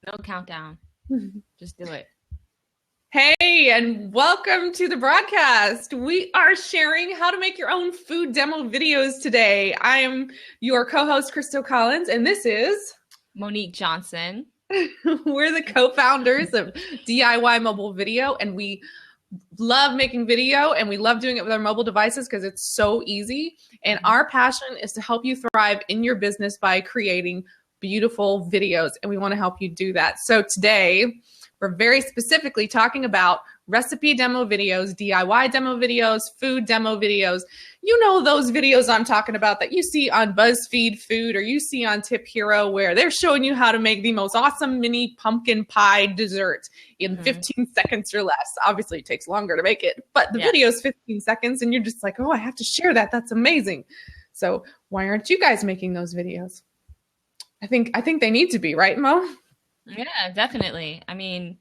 No countdown. Just do it. Hey, and welcome to the broadcast. We are sharing how to make your own food demo videos today. I am your co-host, Crystal Collins, and this is Monique Johnson. We're the co-founders of DIY Mobile Video, and we love making video and we love doing it with our mobile devices because it's so easy. And our passion is to help you thrive in your business by creating beautiful videos, and we want to help you do that. So today, we're very specifically talking about recipe demo videos, DIY demo videos, food demo videos. You know those videos I'm talking about that you see on BuzzFeed Food or you see on Tip Hero where they're showing you how to make the most awesome mini pumpkin pie dessert in 15 seconds or less. Obviously, it takes longer to make it, but the video is 15 seconds and you're just like, oh, I have to share that. That's amazing. So why aren't you guys making those videos? I think they need to be, right, Mo? Yeah, definitely. I mean,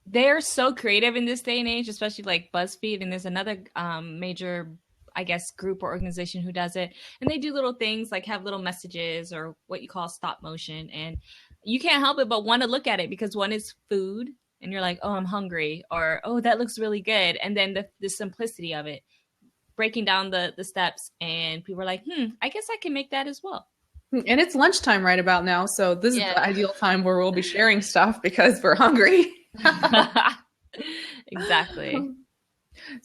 they're so creative in this day and age, especially like BuzzFeed. And there's another major, I guess, group or organization who does it. And they do little things like have little messages or what you call stop motion. And you can't help it but want to look at it because one is food and you're like, oh, I'm hungry, or, oh, that looks really good. And then the simplicity of it, breaking down the steps, and people are like, I guess I can make that as well. And it's lunchtime right about now. So this is the ideal time where we'll be sharing stuff because we're hungry. Exactly.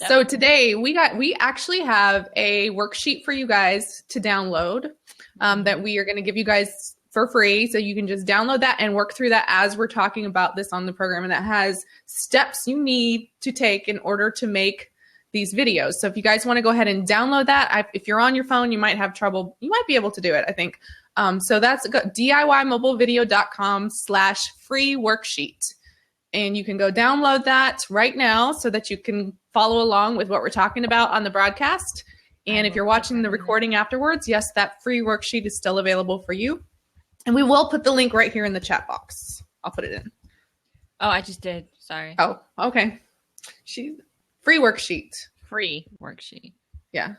So today we actually have a worksheet for you guys to download that we are going to give you guys for free. So you can just download that and work through that as we're talking about this on the program. And that has steps you need to take in order to make these videos. So if you guys want to go ahead and download that, if you're on your phone, you might have trouble. You might be able to do it, I think. So that's DIYmobilevideo.com/free worksheet. And you can go download that right now so that you can follow along with what we're talking about on the broadcast. And if you're watching the recording afterwards, yes, that free worksheet is still available for you. And we will put the link right here in the chat box. I'll put it in. Oh, I just did. Sorry. Oh, okay. Free worksheet. Free worksheet. Yeah.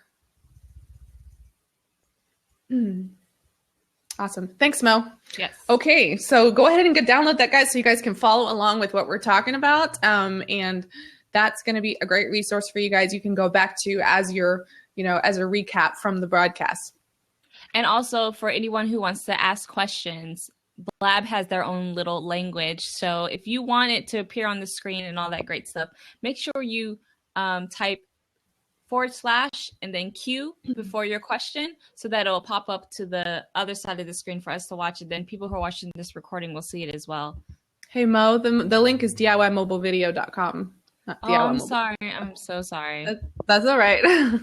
Awesome. Thanks, Mo. Yes. Okay, so go ahead and download that, guys, so you guys can follow along with what we're talking about. And that's going to be a great resource for you guys. You can go back to as your, as a recap from the broadcast. And also for anyone who wants to ask questions, Blab has their own little language. So if you want it to appear on the screen and all that great stuff, make sure you type / and then Q before your question so that it'll pop up to the other side of the screen for us to watch it. Then people who are watching this recording will see it as well. Hey, Mo, the link is DIYmobilevideo.com. I'm sorry. I'm so sorry. That's all right. So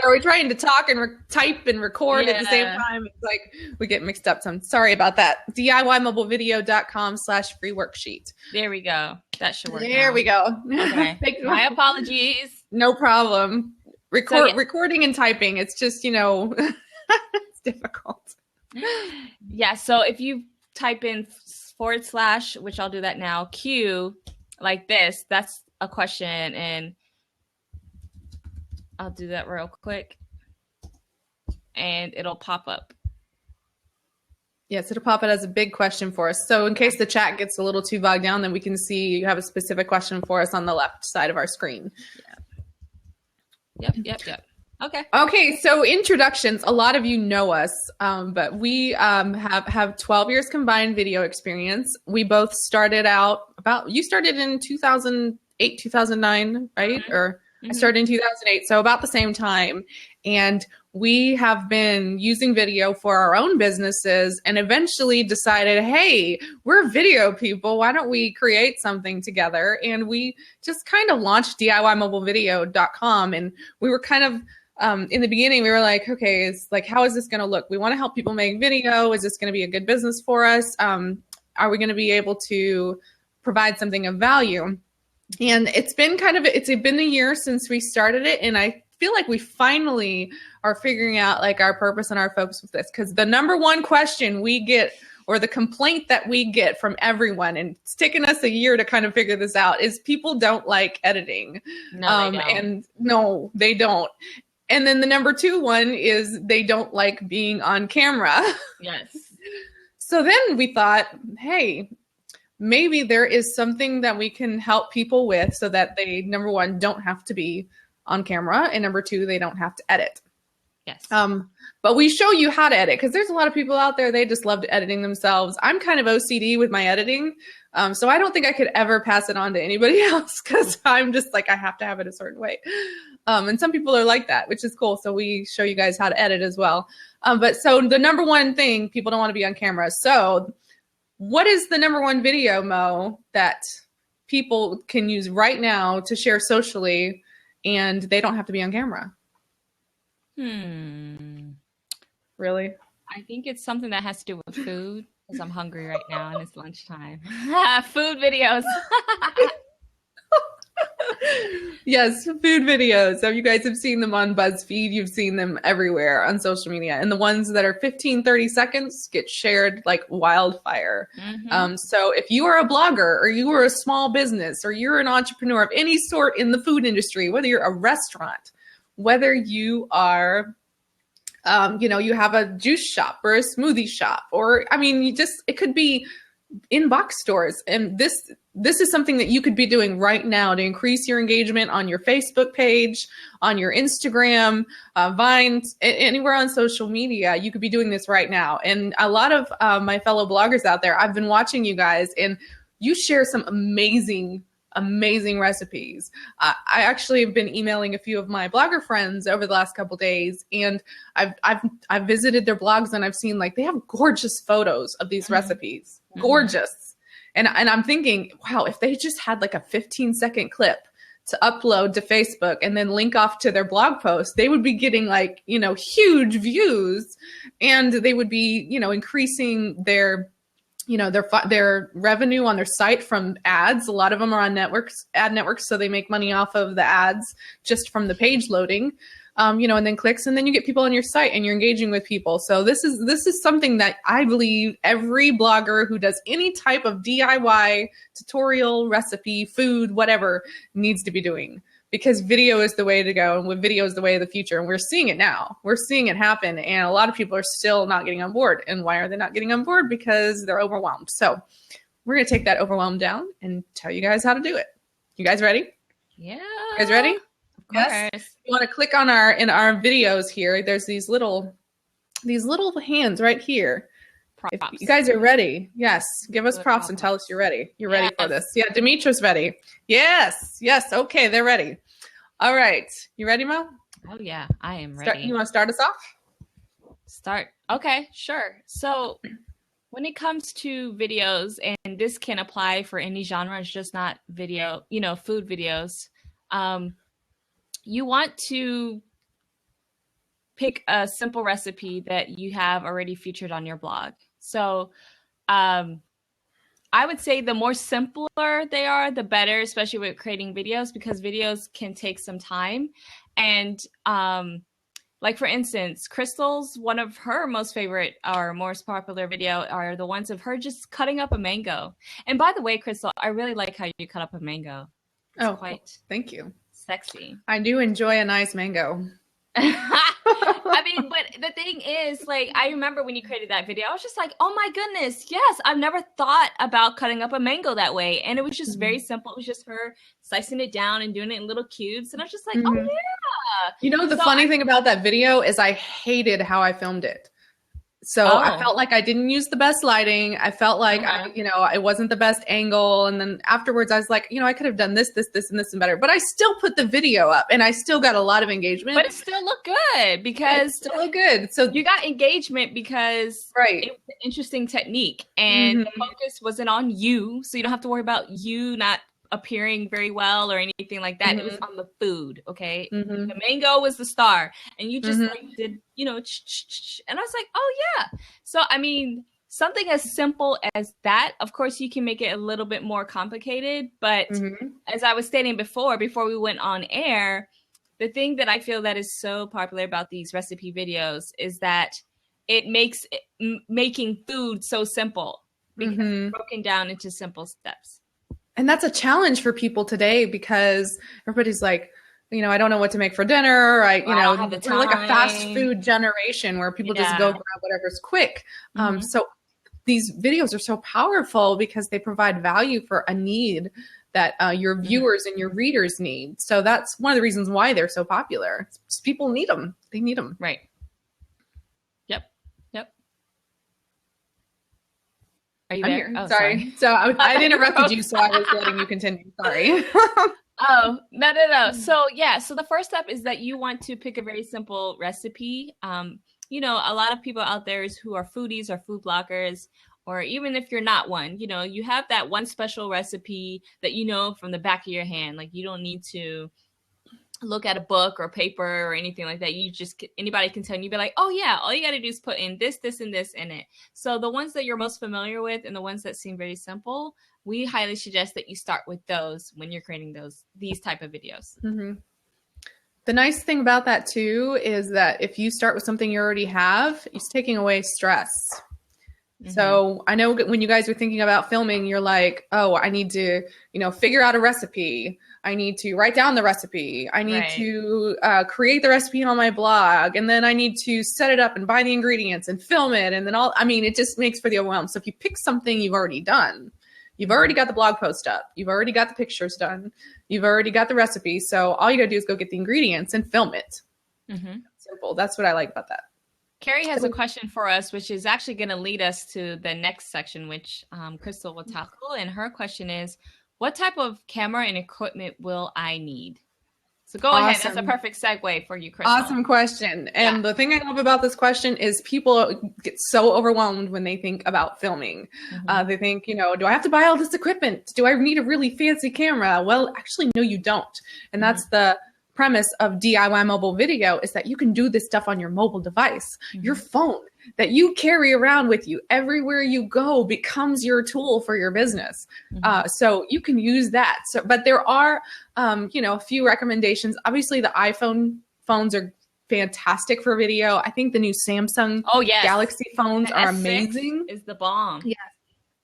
we're trying to talk and type and record at the same time. It's like we get mixed up. So I'm sorry about that. DIYmobilevideo.com/free worksheet. There we go. That should work. There we go. Okay. My apologies. No problem. Recording and typing. It's just, it's difficult. Yeah. So if you type in / which I'll do that now, Q, like this, that's a question, and I'll do that real quick and it'll pop up. Yes, it'll pop it as a big question for us. So in case the chat gets a little too bogged down, then we can see you have a specific question for us on the left side of our screen. Yep. Okay, so introductions. A lot of you know us, but we have 12 years combined video experience. We both started out you started in 2008, 2009, right? Or I started in 2008, so about the same time. And we have been using video for our own businesses and eventually decided, hey, we're video people. Why don't we create something together? And we just kind of launched DIYmobilevideo.com. And we were kind of, in the beginning, we were like, okay, it's like, how is this going to look? We want to help people make video. Is this going to be a good business for us? Are we going to be able to provide something of value? And it's been a year since we started it. And I feel like we finally are figuring out like our purpose and our focus with this, because the number one question we get, or the complaint that we get from everyone, and it's taken us a year to kind of figure this out, is people don't like editing. No, they don't. And no, they don't. And then the number two one is they don't like being on camera. Yes. So then we thought, hey, maybe there is something that we can help people with so that they, number one, don't have to be on camera, and number two, they don't have to edit. Yes. But we show you how to edit, because there's a lot of people out there, they just love editing themselves. I'm kind of OCD with my editing. So I don't think I could ever pass it on to anybody else, because I'm just like, I have to have it a certain way. And some people are like that, which is cool. So we show you guys how to edit as well. But so the number one thing, people don't want to be on camera. So what is the number one video, Mo, that people can use right now to share socially and they don't have to be on camera? Really? I think it's something that has to do with food, because I'm hungry right now and it's lunchtime. Food videos. Yes, food videos. So you guys have seen them on BuzzFeed. You've seen them everywhere on social media. And the ones that are 15, 30 seconds get shared like wildfire. So if you are a blogger, or you are a small business, or you're an entrepreneur of any sort in the food industry, whether you're a restaurant, whether you are you have a juice shop or a smoothie shop, or it could be in box stores. And this is something that you could be doing right now to increase your engagement on your Facebook page, on your Instagram, Vine, anywhere on social media. You could be doing this right now. And a lot of my fellow bloggers out there, I've been watching you guys, and you share some amazing recipes. I actually have been emailing a few of my blogger friends over the last couple days, and I've visited their blogs, and I've seen like they have gorgeous photos of these recipes, gorgeous. And I'm thinking, wow, if they just had like a 15-second clip to upload to Facebook and then link off to their blog post, they would be getting like, huge views, and they would be, increasing their revenue on their site from ads. A lot of them are on ad networks, so they make money off of the ads just from the page loading, and then clicks, and then you get people on your site and you're engaging with people. So this is something that I believe every blogger who does any type of DIY, tutorial, recipe, food, whatever, needs to be doing. Because video is the way to go, and with video is the way of the future. And we're seeing it now. We're seeing it happen. And a lot of people are still not getting on board. And why are they not getting on board? Because they're overwhelmed. So we're going to take that overwhelm down and tell you guys how to do it. You guys ready? Yeah. You guys ready? Yes. You want to click on in our videos here. There's these little hands right here. If you guys are ready, yes, give us props and tell us you're ready. You're ready for this. Yeah, Demetra's ready. Yes. Okay, they're ready. All right. You ready, Mo? Oh, yeah, I am ready. You want to start us off? Okay, sure. So when it comes to videos, and this can apply for any genre, it's just not video, food videos, you want to pick a simple recipe that you have already featured on your blog. So I would say the more simpler they are, the better, especially with creating videos, because videos can take some time. And like, for instance, Crystal's, one of her most favorite or most popular video are the ones of her just cutting up a mango. And by the way, Crystal, I really like how you cut up a mango. It's quite thank you. Sexy. I do enjoy a nice mango. But the thing is, like, I remember when you created that video, I was just like, oh my goodness, yes, I've never thought about cutting up a mango that way. And it was just very simple. It was just her slicing it down and doing it in little cubes. And I was just like, oh yeah. The funny thing about that video is I hated how I filmed it. So I felt like I didn't use the best lighting. I felt like it wasn't the best angle. And then afterwards I was like, I could have done this, and this and better. But I still put the video up and I still got a lot of engagement. But it still looked good because it still looked good. So you got engagement because it was an interesting technique, and the focus wasn't on you. So you don't have to worry about you not appearing very well or anything like that. It was on the food. Okay. The mango was the star, and you just did, and I was like, oh yeah. So, something as simple as that, of course you can make it a little bit more complicated, but as I was stating before we went on air, the thing that I feel that is so popular about these recipe videos is that it makes making food so simple, because it's broken down into simple steps. And that's a challenge for people today, because everybody's like, I don't know what to make for dinner. We're like a fast food generation where people just go grab whatever's quick. So these videos are so powerful because they provide value for a need that your viewers and your readers need. So that's one of the reasons why they're so popular. People need them. They need them. Right. Yep. Are you I'm there? here. Oh, sorry. So I interrupted you, so I was letting you continue. Sorry. Oh, no. So the first step is that you want to pick a very simple recipe. You know, a lot of people out there who are foodies or food bloggers, or even if you're not one, you know, you have that one special recipe that you know from the back of your hand. Like, you don't need to look at a book or paper or anything like that. You just, anybody can tell you, be like, oh yeah, all you got to do is put in this, this, and this in it. So the ones that you're most familiar with and the ones that seem very simple, we highly suggest that you start with those when you're creating these type of videos. Mm-hmm. The nice thing about that too is that if you start with something you already have, it's taking away stress. Mm-hmm. So I know when you guys are thinking about filming, you're like, oh, I need to, you know, figure out a recipe. I need to write down the recipe. I need to create the recipe on my blog. And then I need to set it up and buy the ingredients and film it. And then it just makes for the overwhelm. So if you pick something you've already done, you've already got the blog post up, you've already got the pictures done, you've already got the recipe. So all you gotta do is go get the ingredients and film it. Mm-hmm. Simple. That's what I like about that. Carrie has a question for us, which is actually going to lead us to the next section, which Crystal will tackle. And her question is, what type of camera and equipment will I need? So go ahead. That's a perfect segue for you, Crystal. Awesome question. And the thing I love about this question is people get so overwhelmed when they think about filming. Mm-hmm. They think, you know, do I have to buy all this equipment? Do I need a really fancy camera? Well, actually, no, you don't. And that's the premise of DIY mobile video, is that you can do this stuff on your mobile device. Your phone that you carry around with you everywhere you go becomes your tool for your business. So you can use that. So, but there are, you know, a few recommendations. Obviously, the iPhone phones are fantastic for video. I think the new Samsung Galaxy phones are amazing. Is the bomb. Yes.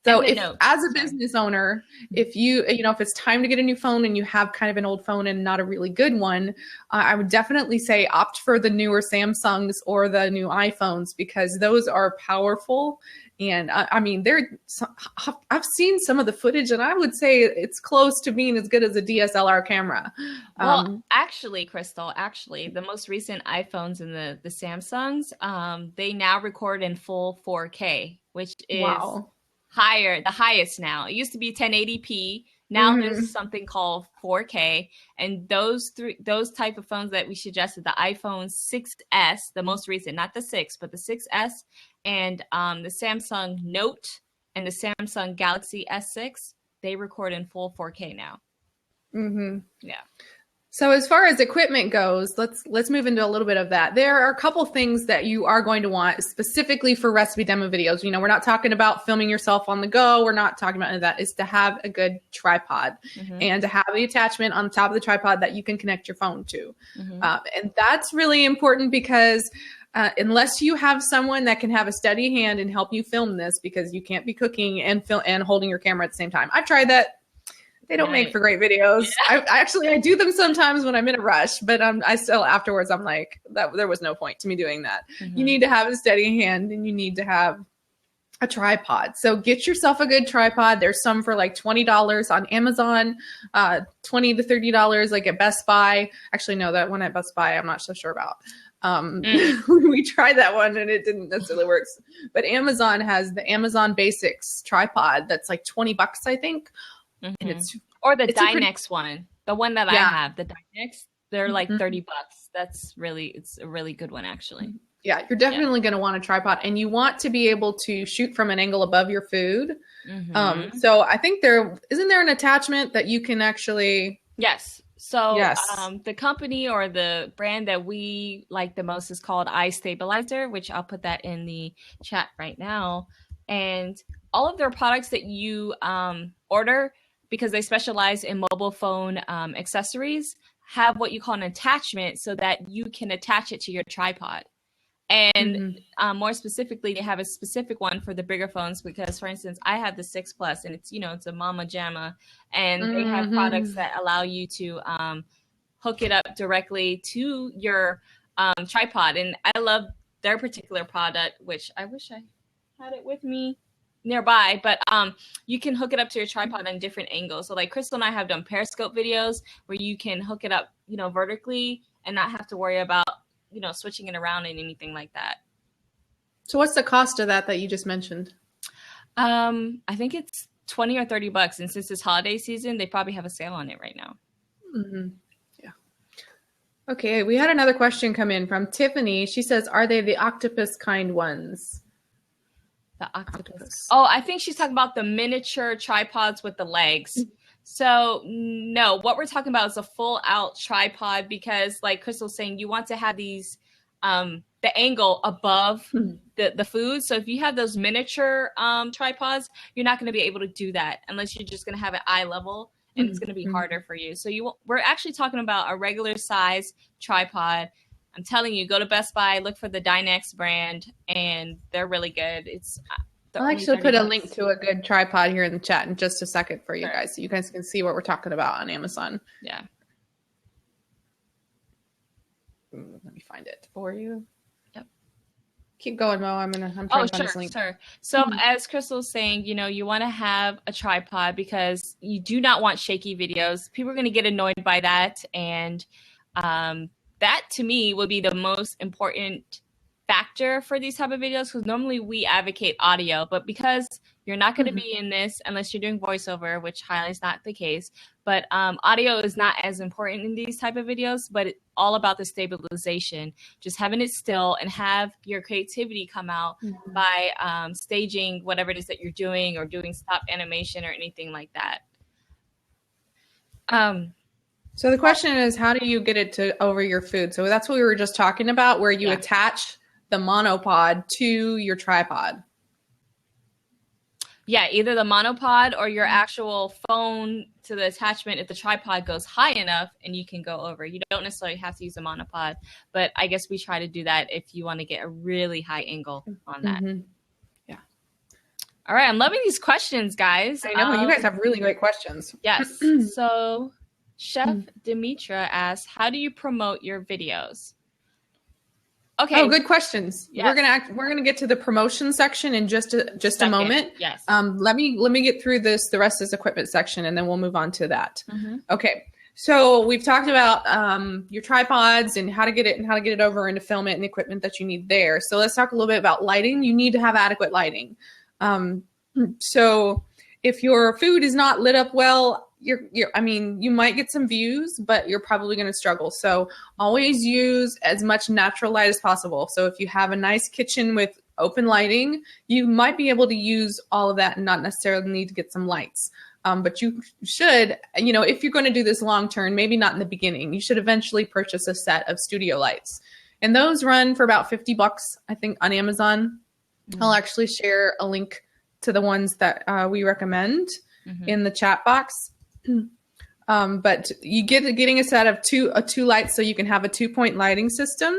So if, as a business owner, if if it's time to get a new phone and you have kind of an old phone and not a really good one, I would definitely say opt for the newer Samsungs or the new iPhones, because those are powerful. And I mean, I've seen some of the footage and I would say it's close to being as good as a DSLR camera. Well, actually, Crystal, the most recent iPhones and the Samsungs, they now record in full 4K, which is the highest now. It used to be 1080p. Now there's something called 4K, and those type of phones that we suggested, the iPhone 6s, the most recent, not the 6, but the 6s, and the Samsung Note and the Samsung Galaxy S6, they record in full 4K now. Yeah. So as far as equipment goes, let's move into a little bit of that. There are a couple things that you are going to want specifically for recipe demo videos. You know, we're not talking about filming yourself on the go. We're not talking about any of that. Is to have a good tripod and to have the attachment on top of the tripod that you can connect your phone to. And that's really important because unless you have someone that can have a steady hand and help you film this, because you can't be cooking and holding your camera at the same time. I've tried that. They don't make for great videos. Yeah. I do them sometimes when I'm in a rush, but I still afterwards I'm like, there was no point to me doing that. You need to have a steady hand and you need to have a tripod. So get yourself a good tripod. There's some for like $20 on Amazon, $20 to $30 like at Best Buy. Actually, no, that one at Best Buy I'm not so sure about. We tried that one and it didn't necessarily work. But Amazon has the Amazon Basics tripod that's like $20, I think. And or the Dynex one, the one that I have, the Dynex, they're like $30. It's a really good one, actually. Yeah, you're definitely going to want a tripod, and you want to be able to shoot from an angle above your food. So I think isn't there an attachment that you can actually? Yes. So the company or the brand that we like the most is called iStabilizer, which I'll put that in the chat right now. And all of their products that you order, because they specialize in mobile phone accessories, have what you call an attachment so that you can attach it to your tripod. And more specifically, they have a specific one for the bigger phones because, for instance, I have the 6 Plus and it's a Mama Jamma, and they have products that allow you to hook it up directly to your tripod. And I love their particular product, which I wish I had it with me. nearby, but you can hook it up to your tripod on different angles. So like Crystal and I have done Periscope videos where you can hook it up, you know, vertically and not have to worry about, you know, switching it around and anything like that. So what's the cost of that you just mentioned? I think it's $20 or $30, and since it's holiday season, they probably have a sale on it right now. Mm-hmm. Yeah. Okay, we had another question come in from Tiffany. She says, "Are they the octopus kind ones?" The octopus. Oh, I think she's talking about the miniature tripods with the legs. So no, what we're talking about is a full out tripod, because like Crystal's saying, you want to have these the angle above the food. So if you have those miniature tripods, you're not going to be able to do that unless you're just going to have it eye level, and it's going to be harder for you. So we're actually talking about a regular size tripod. I'm telling you, go to Best Buy, look for the Dynex brand, and they're really good. I'll actually put a link to a good tripod here in the chat in just a second for you guys, so you guys can see what we're talking about on Amazon. Yeah. Let me find it for you. Yep. Keep going, Mo. I'm trying to find this link. Sure. So as Crystal's saying, you know, you want to have a tripod because you do not want shaky videos. People are going to get annoyed by that, and that to me would be the most important factor for these type of videos, because normally we advocate audio, but because you're not going to be in this unless you're doing voiceover, which highly is not the case, but audio is not as important in these type of videos, but it's all about the stabilization, just having it still and have your creativity come out by staging whatever it is that you're doing, or doing stop animation or anything like that. So the question is, how do you get it to over your food? So that's what we were just talking about, where you attach the monopod to your tripod. Yeah, either the monopod or your actual phone to the attachment if the tripod goes high enough and you can go over. You don't necessarily have to use a monopod, but I guess we try to do that if you want to get a really high angle on that. Yeah. All right, I'm loving these questions, guys. I know, you guys have really great questions. Yes. So Chef Demetra asks, how do you promote your videos? Okay. Oh, good questions. Yes. We're gonna get to the promotion section in just a moment. Yes. Let me get through the rest of this equipment section, and then we'll move on to that. Okay. So we've talked about your tripods and how to get it over and to film it and the equipment that you need there. So let's talk a little bit about lighting. You need to have adequate lighting. So if your food is not lit up well, you might get some views, but you're probably going to struggle. So always use as much natural light as possible. So if you have a nice kitchen with open lighting, you might be able to use all of that and not necessarily need to get some lights. But you should, if you're going to do this long term, maybe not in the beginning, you should eventually purchase a set of studio lights. And those run for about $50, I think, on Amazon. I'll actually share a link to the ones that we recommend in the chat box. But you getting a set of two lights, so you can have a 2-point lighting system.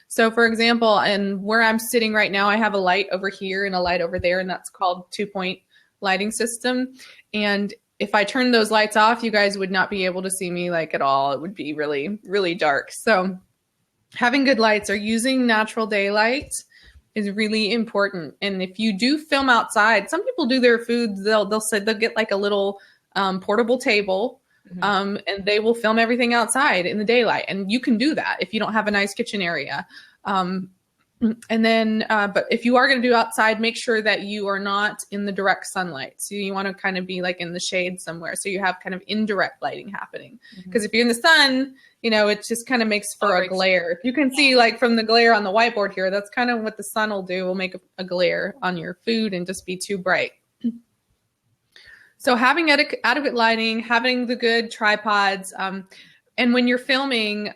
So for example, and where I'm sitting right now, I have a light over here and a light over there, and that's called 2-point lighting system. And if I turn those lights off, you guys would not be able to see me like at all. It would be really, really dark. So having good lights or using natural daylight is really important. And if you do film outside, some people do their foods, they'll say they'll get like a little portable table, and they will film everything outside in the daylight. And you can do that if you don't have a nice kitchen area. And then, but if you are going to do outside, make sure that you are not in the direct sunlight. So you want to kind of be like in the shade somewhere, so you have kind of indirect lighting happening. Because if you're in the sun, it just kind of makes for a glare. You can see like from the glare on the whiteboard here, that's kind of what the sun will do. Will make a glare on your food and just be too bright. So having adequate lighting, having the good tripods, and when you're filming,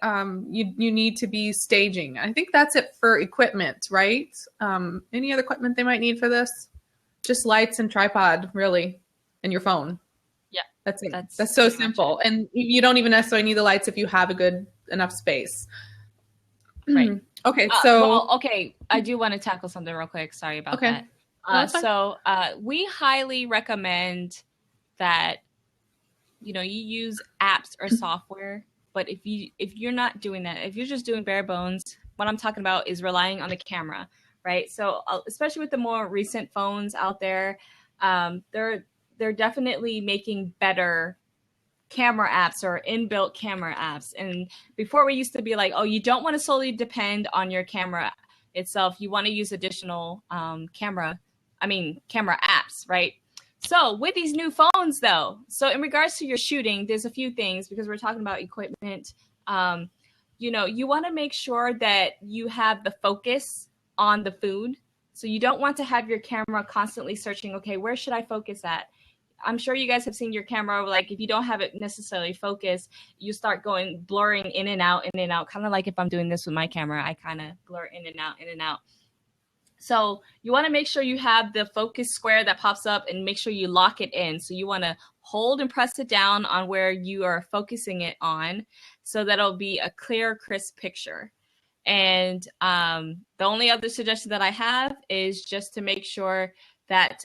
you need to be staging. I think that's it for equipment, right? Any other equipment they might need for this? Just lights and tripod, really, and your phone. Yeah, that's it. That's so simple. And you don't even necessarily need the lights if you have a good enough space. Right. Okay. I do want to tackle something real quick. Sorry about that. We highly recommend that you use apps or software, but if you're not doing that, if you're just doing bare bones, what I'm talking about is relying on the camera, right? So especially with the more recent phones out there, They're definitely making better camera apps or inbuilt camera apps. And before we used to be like, oh, you don't want to solely depend on your camera itself. You want to use additional camera apps, right? So with these new phones though, so in regards to your shooting, there's a few things because we're talking about equipment. You want to make sure that you have the focus on the food. So you don't want to have your camera constantly searching, okay, where should I focus at? I'm sure you guys have seen your camera, like if you don't have it necessarily focused, you start blurring in and out, kind of like if I'm doing this with my camera, I kind of blur in and out. So you want to make sure you have the focus square that pops up and make sure you lock it in. So you want to hold and press it down on where you are focusing it on so that it'll be a clear, crisp picture. And the only other suggestion that I have is just to make sure that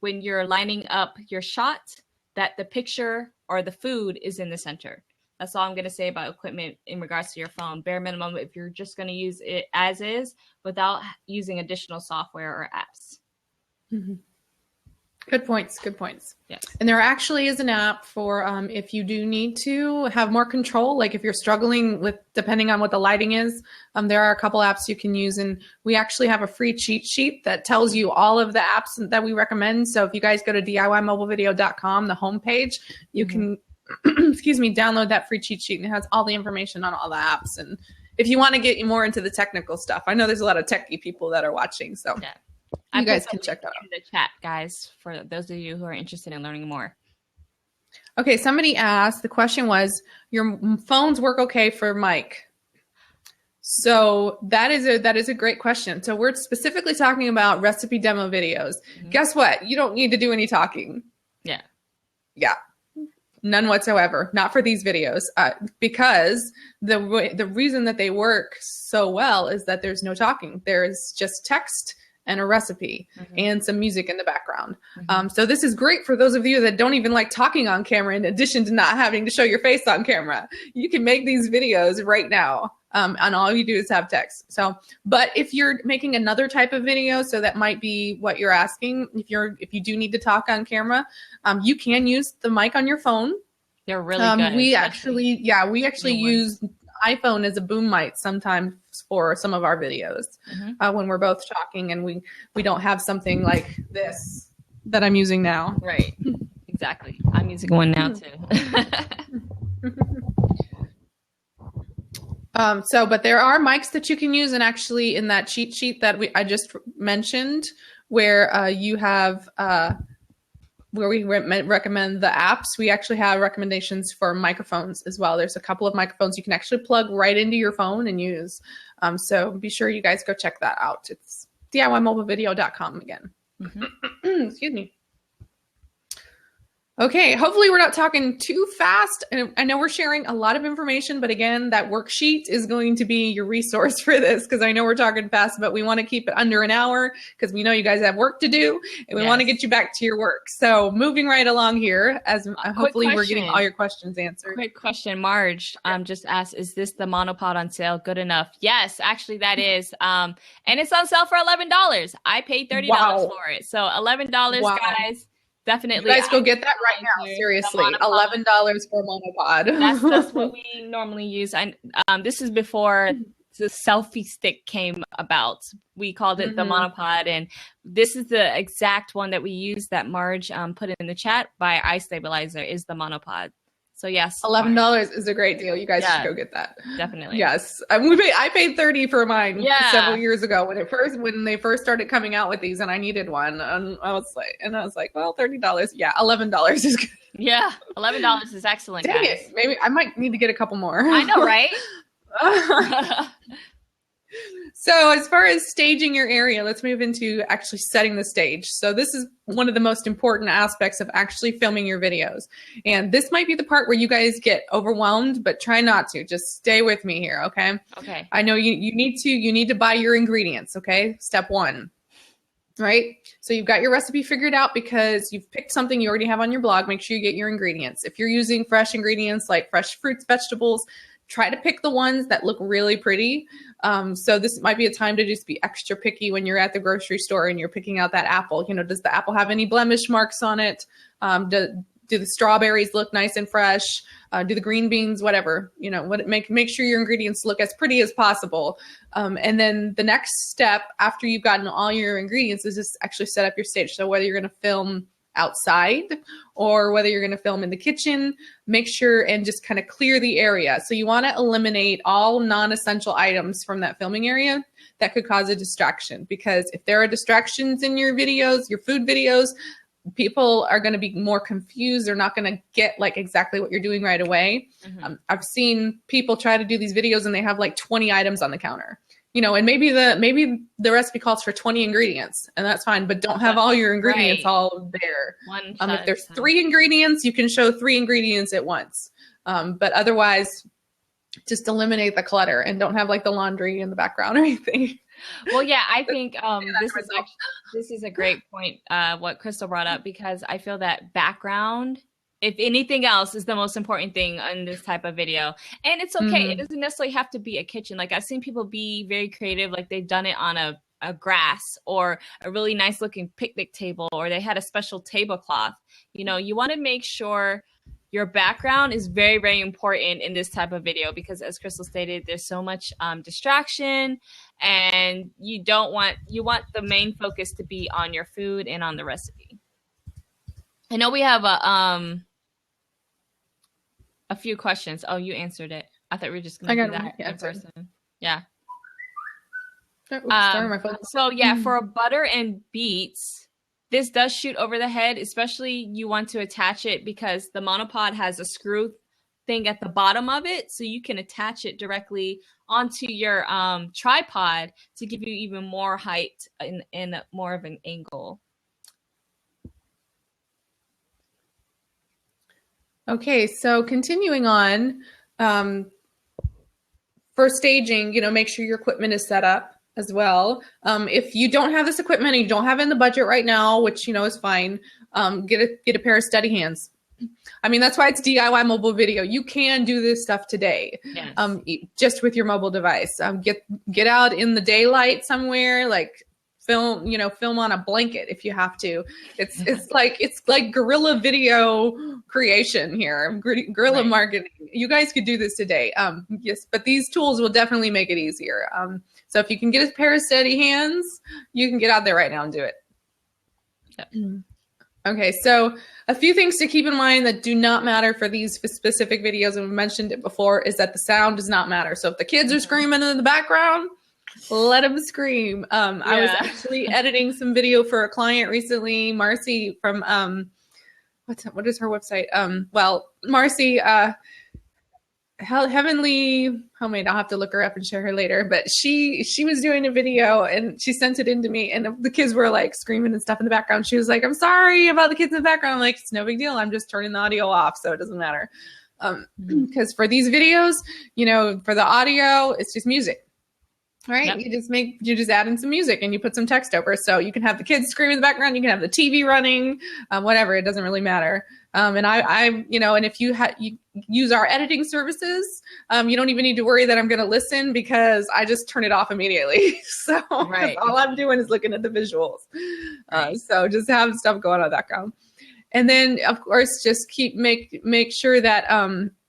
when you're lining up your shot, that the picture or the food is in the center. That's all I'm going to say about equipment in regards to your phone. Bare minimum, if you're just going to use it as is without using additional software or apps. Mm-hmm. Good points. Yes. And there actually is an app for if you do need to have more control, like if you're struggling with, depending on what the lighting is, there are a couple apps you can use. And we actually have a free cheat sheet that tells you all of the apps that we recommend. So if you guys go to DIYmobilevideo.com, the homepage, you can, download that free cheat sheet and it has all the information on all the apps. And if you want to get more into the technical stuff, I know there's a lot of techie people that are watching. So yeah. You guys can check that out in the chat, guys, for those of you who are interested in learning more. Okay, somebody asked, the question was, your phones work okay for mic? So that is a great question. So we're specifically talking about recipe demo videos. Mm-hmm. Guess what? You don't need to do any talking. Yeah. Yeah. None whatsoever. Not for these videos. Because the reason that they work so well is that there's no talking. There's just text and a recipe and some music in the background. So this is great for those of you that don't even like talking on camera in addition to not having to show your face on camera. You can make these videos right now and all you do is have text. So, but if you're making another type of video, so that might be what you're asking, if you do need to talk on camera, you can use the mic on your phone. They're really good. We actually use iPhone as a boom mic sometimes for some of our videos when we're both talking and we don't have something like this that I'm using now. Right. Exactly. I'm using one now too. But there are mics that you can use, and actually in that cheat sheet that I just mentioned, where you have where we recommend the apps, we actually have recommendations for microphones as well. There's a couple of microphones you can actually plug right into your phone and use. So be sure you guys go check that out. It's DIYmobilevideo.com again. Excuse me. Okay, hopefully we're not talking too fast. And I know we're sharing a lot of information, but again, that worksheet is going to be your resource for this because I know we're talking fast, but we want to keep it under an hour because we know you guys have work to do and we want to get you back to your work. So moving right along here, as hopefully we're getting all your questions answered. Quick question, Marge just asked, is this the monopod on sale good enough? Yes, actually that is. And it's on sale for $11. I paid $30 for it. So $11, guys. Definitely. You guys go get that right now. Seriously. $11 for a monopod. That's what we normally use. This is before the selfie stick came about. We called it the monopod. And this is the exact one that we use that Marge put in the chat by iStabilizer is the monopod. So yes, $11 is a great deal. You guys should go get that. Definitely. Yes, I paid $30 for mine several years ago when they first started coming out with these, and I needed one, and I was like, well, $30. Yeah, $11 is good. Yeah, $11 is excellent. Dang guys. it. Maybe I might need to get a couple more. I know, right? So as far as staging your area, let's move into actually setting the stage. So this is one of the most important aspects of actually filming your videos. And this might be the part where you guys get overwhelmed, but try not to. Just stay with me here, okay? Okay. I know you need to buy your ingredients, okay? Step 1. Right? So you've got your recipe figured out because you've picked something you already have on your blog. Make sure you get your ingredients. If you're using fresh ingredients like fresh fruits, vegetables, try to pick the ones that look really pretty. So this might be a time to just be extra picky when you're at the grocery store and you're picking out that apple. You know, does the apple have any blemish marks on it? Do the strawberries look nice and fresh? Do the green beans, whatever, you know, make sure your ingredients look as pretty as possible. And then the next step after you've gotten all your ingredients is just actually set up your stage. So whether you're going to film outside or whether you're going to film in the kitchen, make sure and just kind of clear the area. So you want to eliminate all non-essential items from that filming area that could cause a distraction, because if there are distractions in your videos, your food videos, people are going to be more confused. They're not going to get like exactly what you're doing right away. Mm-hmm. I've seen people try to do these videos and they have like 20 items on the counter, you know, and maybe the recipe calls for 20 ingredients, and that's fine, but don't have all your ingredients all there. If there's 3 ingredients, you can show 3 ingredients at once. But otherwise, just eliminate the clutter and don't have like the laundry in the background or anything. Well, yeah, I think this is a great point, what Crystal brought up, because I feel that background, if anything else, is the most important thing in this type of video. And it's okay. Mm-hmm. It doesn't necessarily have to be a kitchen. Like I've seen people be very creative, like they've done it on a grass or a really nice looking picnic table, or they had a special tablecloth. You know, you want to make sure your background is very, very important in this type of video, because as Crystal stated, there's so much distraction, and you want the main focus to be on your food and on the recipe. I know we have a few questions. Oh, you answered it. I thought we were just going to do that in person. Yeah. So yeah, for butter and beets, this does shoot over the head, especially you want to attach it because the monopod has a screw thing at the bottom of it. So you can attach it directly onto your tripod to give you even more height and more of an angle. Okay, so continuing on, for staging, you know, make sure your equipment is set up as well. If you don't have this equipment and you don't have it in the budget right now, which, you know, is fine, get a pair of steady hands. I mean, that's why it's DIY mobile video. You can do this stuff today, yes. Just with your mobile device. Get out in the daylight somewhere, like film on a blanket if you have to. It's like guerrilla video creation here, guerrilla marketing. You guys could do this today. Yes, but these tools will definitely make it easier. So if you can get a pair of steady hands, you can get out there right now and do it. Yep. Okay, so a few things to keep in mind that do not matter for these specific videos, and we mentioned it before, is that the sound does not matter. So if the kids are screaming in the background, let them scream. I was actually editing some video for a client recently, Marcy from what is her website? Marcy Heavenly Homemade. I'll have to look her up and share her later. But she was doing a video and she sent it in to me, and the kids were like screaming and stuff in the background. She was like, "I'm sorry about the kids in the background." I'm like, "It's no big deal. I'm just turning the audio off, so it doesn't matter." Because for these videos, you know, for the audio, it's just music. Right. Yep. You just add in some music and you put some text over. So you can have the kids screaming in the background. You can have the TV running, whatever. It doesn't really matter. And I you know, and if you use our editing services, you don't even need to worry that I'm going to listen, because I just turn it off immediately. So all I'm doing is looking at the visuals. So just have stuff going on in the background. And then of course, just make sure that,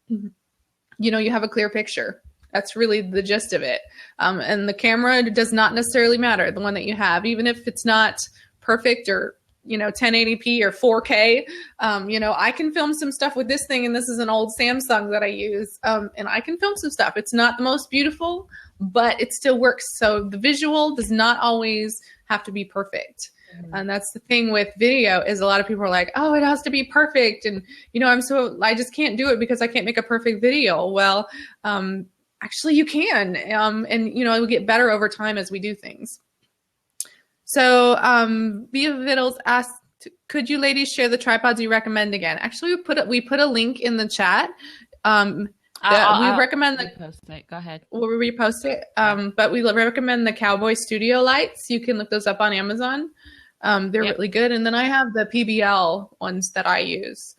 you know, you have a clear picture. That's really the gist of it. And the camera does not necessarily matter, the one that you have, even if it's not perfect or, you know, 1080p or 4K. You know, I can film some stuff with this thing, and this is an old Samsung that I use. And I can film some stuff. It's not the most beautiful, but it still works. So the visual does not always have to be perfect. Mm-hmm. And that's the thing with video, is a lot of people are like, "Oh, it has to be perfect." And, you know, I just can't do it because I can't make a perfect video. Well, actually, you can, and you know, it'll get better over time as we do things. So, Via Vittles asked, "Could you ladies share the tripods you recommend again?" Actually, we put a link in the chat. We recommend repost it. Go ahead. We'll repost it. But we recommend the Cowboy Studio lights. You can look those up on Amazon. They're really good. And then I have the PBL ones that I use.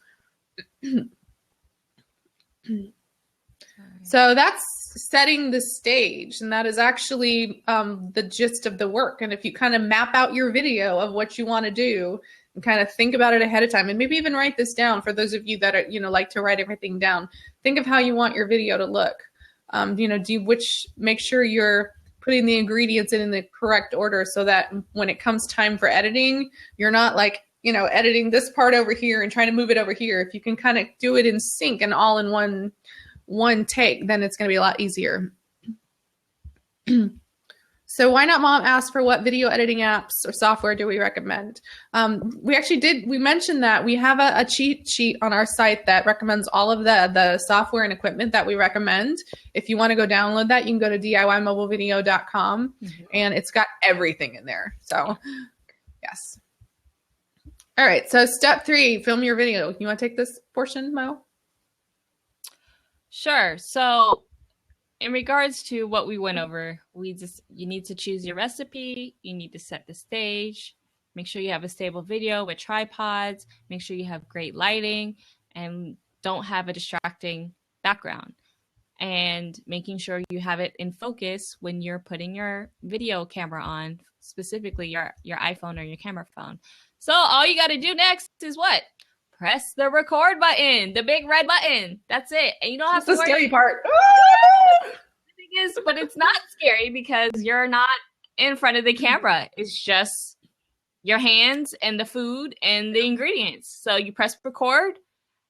So that's setting the stage, and that is actually the gist of the work. And if you kind of map out your video of what you want to do and kind of think about it ahead of time, and maybe even write this down for those of you that are, like to write everything down. Think of how you want your video to look. Make sure you're putting the ingredients in the correct order so that when it comes time for editing, you're not like, editing this part over here and trying to move it over here. If you can kind of do it in sync and all in one take, then it's going to be a lot easier. So Why Not Mom asked for what video editing apps or software do we recommend? We mentioned that we have a cheat sheet on our site that recommends all of the software and equipment that we recommend. If you want to go download that, you can go to DIYmobilevideo.com and it's got everything in there. So yes. All right. So step 3, film your video. You want to take this portion, Mo? Sure. So in regards to what we went over, you need to choose your recipe. You need to set the stage. Make sure you have a stable video with tripods. Make sure you have great lighting and don't have a distracting background. And making sure you have it in focus when you're putting your video camera on, specifically your iPhone or your camera phone. So all you got to do next is what? Press the record button, the big red button. That's it. And you don't have to worry. The scary part. The thing is, but it's not scary because you're not in front of the camera. It's just your hands and the food and the ingredients. So you press record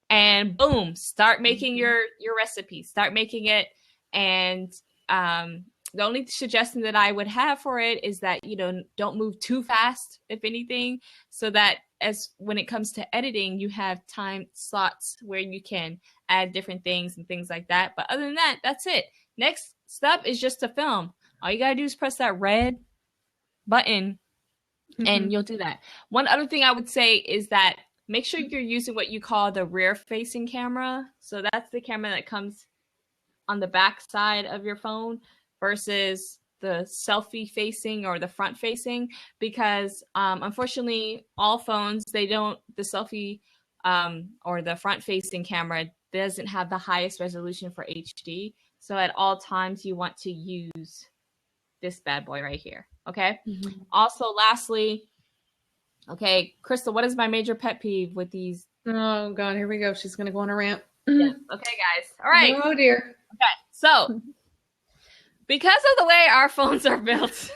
and boom, start making your recipe. Start making it. And the only suggestion that I would have for it is that, don't move too fast, if anything, so that when it comes to editing, you have time slots where you can add different things and things like that. But other than that, that's it. Next step is just to film. All you got to do is press that red button and you'll do that. One other thing I would say is that make sure you're using what you call the rear facing camera. So that's the camera that comes on the back side of your phone versus the selfie facing or the front facing, because unfortunately all phones, the selfie or the front facing camera doesn't have the highest resolution for HD. So at all times you want to use this bad boy right here. Okay. Also, lastly, okay, Crystal, what is my major pet peeve with these? Oh God, here we go. She's going to go on a rant. Yeah. Okay, guys. All right. Oh dear. Okay. So because of the way our phones are built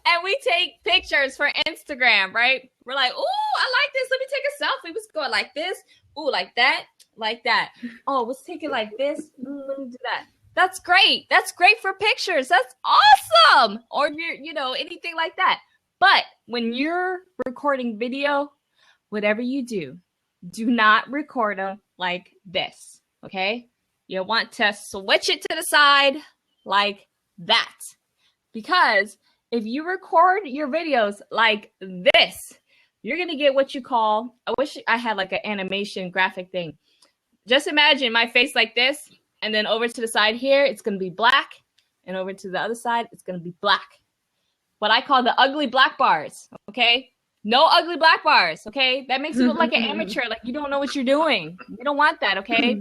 and we take pictures for Instagram, right? We're like, ooh, I like this. Let me take a selfie. Let's go like this. Ooh, like that. Like that. Oh, let's take it like this. Let me do that. That's great. That's great for pictures. That's awesome. Or you're, anything like that. But when you're recording video, whatever you do not record them like this. Okay? You want to switch it to the side like that. Because if you record your videos like this, you're going to get what you call, I wish I had like an animation graphic thing. Just imagine my face like this, and then over to the side here, it's going to be black, and over to the other side, it's going to be black. What I call the ugly black bars, okay? No ugly black bars, okay? That makes you look like an amateur, like you don't know what you're doing. You don't want that, okay?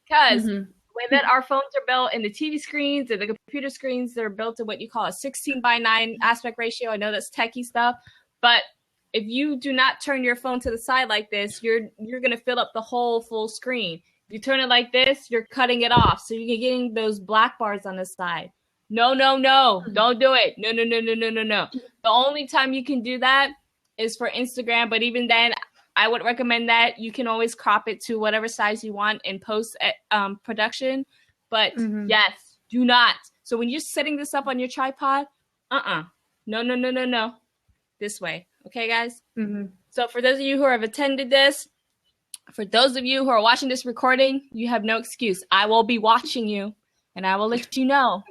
Because the way that our phones are built and the TV screens and the computer screens, they're built to what you call a 16:9 aspect ratio. I know that's techie stuff, but if you do not turn your phone to the side like this, you're going to fill up the whole full screen. If you turn it like this, you're cutting it off. So you're getting those black bars on the side. No. Don't do it. No. The only time you can do that is for Instagram. But even then, I would recommend that you can always crop it to whatever size you want in post production. But yes, do not. So when you're setting this up on your tripod, no. This way. Okay, guys? So for those of you who have attended this, for those of you who are watching this recording, you have no excuse. I will be watching you, and I will let you know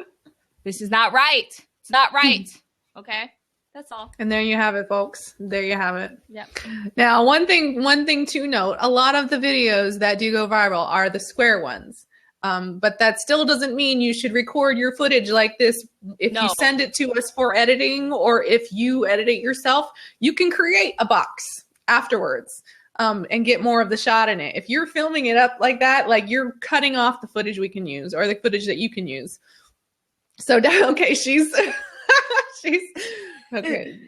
this is not right. It's not right. Okay? That's all. And there you have it, folks. There you have it. Yep. Now, one thing to note, a lot of the videos that do go viral are the square ones. But that still doesn't mean you should record your footage like this. If you send it to us for editing, or if you edit it yourself, you can create a box afterwards. and get more of the shot in it. If you're filming it up like that, like you're cutting off the footage we can use or the footage that you can use. So, okay, she's okay.